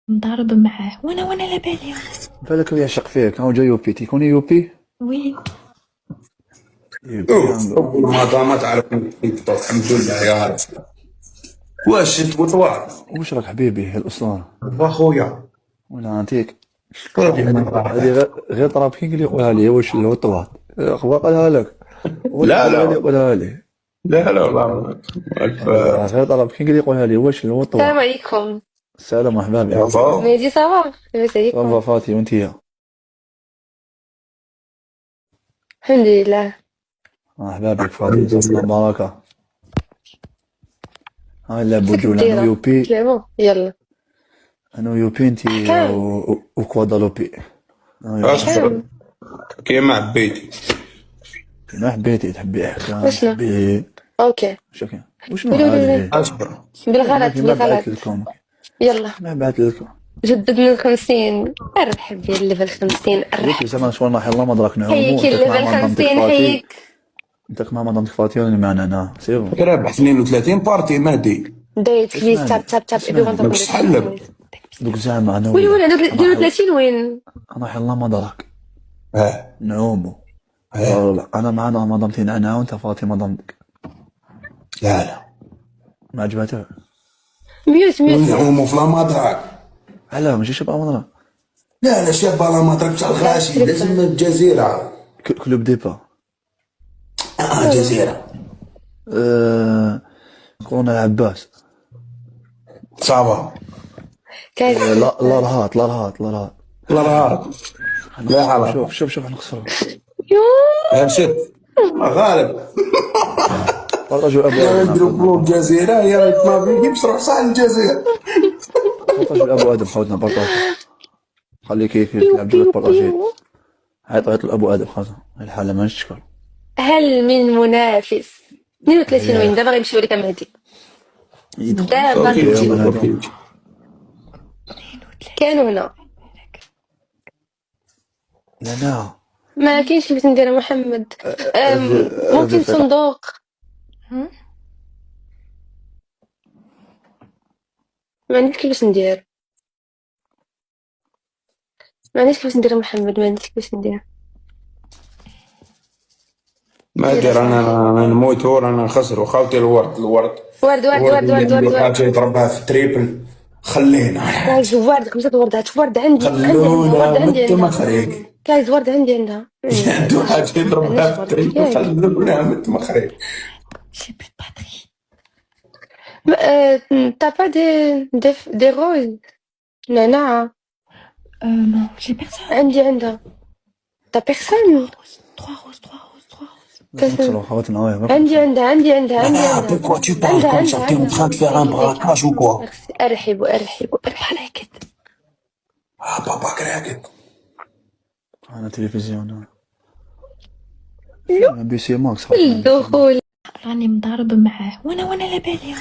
مضارب معاه وانا لا بالي. بالك يعشق فيك، هاو جا يوبي، تيكوني يوبي. وين؟ يوبي هذا ما تعرف بالضبط. الحمد لله يا رب. واش انت بطوال؟ واش راك حبيبي الاسطوره؟ واخويا ولا عطيك هذه هذه غير طراب كينغ اللي يقولها لي، واش الوطواط اخبار قالها لك ولا لا اللي لا يقولها لي؟ لا لا والله الف. غير طراب كينغ اللي يقولها لي، واش الوطواط. السلام عليكم. السلام مرحبا بك. صافا مهدي صافا لاباس عليكم؟ صافا فاتي وانتيا؟ الحمد لله. مرحبا بك فاتي، صافا بركه. هاي نلعبو كيفاش الجولة، انا دايرة؟ يوبي. تلعبوا يلا. انا يوبي انتي كام وكوادالوبي. كام كيما عبيتي. ما حبيتي تحبي احكام وشنو؟ تحبي اوكي. شكرا. وشنو قولي قولي هذا؟ قولي. اصبر. بالغلط ما بعثت بالغلط. لكم، يلا ما بعثت لكم. جددنا ال50. ارحب يا الليفل 50. قلت ارحب. لي زعما شغل راح يلا ما دراك نعومو. حيك انت مع الليفل مدامتك 50 فاتي، حيك. انت مع مدامتك فاتي وانا معنا انا سي بون. رابح 32 بارتي مهدي. دايت كليز اسمعني تاب تاب تاب اسمعني، ابي ماكش تحلب. دوك زعما انا وين وياك عندك راح 32 وين؟ راح يلا ما دراك اه نعومو. اه لا انا مع مدامتي انا وانت فاتي مدامتك. لا لا ما عجبتك؟ ميوت ميوت. نعومو في لامادراك. علاه ماشي شباب مدرك. لا لا شاب لامادراك بتاع الغاشي لازم الجزيرة. كلوب ديبا. جزيرة كورونا العباس. صافا. كاين لا لا رهات لا رهات لا رهات. لا راه لا حرام. شوف نخسروا. يوه. شد غالب. بارطاجوا ابو يا ادم. نديرو الجزيرة يا ريت ما بيجيبش روح صح الجزيرة. بارطاجوا ابو ادم، حاولنا بارطاج. خليه كيف يلعب جولة بارطاجي. عيط لابو ادم خلاص، الحالة ما نشكر. هل من منافس؟ 32 وين؟ دابا غيمشيو لك مهدي. دابا كانوا هنا. لا ما كاينش اللي بغيت ندير محمد. ممكن صندوق. ما عنديش كيفاش ندير. ما عنديش كيفاش ندير محمد، ما عنديش كيفاش ندير. ما ادري انا نموت رانا نخسروا خاوتي الورد ورد ورد ورد ورد ورد حاجه يضربها في التريبل. خلينا كايز ورد 5 وردات. ورد عندي خلونا مت مخريق. كايز ورد عندي عندها. عنده حاجه يضربها في التريبل. خلونا مت مخريق. J'ai plus de batterie. T'as pas des roses نعناع؟ Non, j'ai personne. عندها. T'as personne. 3 roses, 3 roses, 3 roses. نخسروا خواتنا وياه. عندها. Pourquoi tu parles comme ça? T'es en train de faire un braquage ou quoi? ارحبوا. عليك. Ah بابا كراكت. انا تلفزيون بي سي ماكس. الدخول. راني مضارب معاه وانا لا بالي.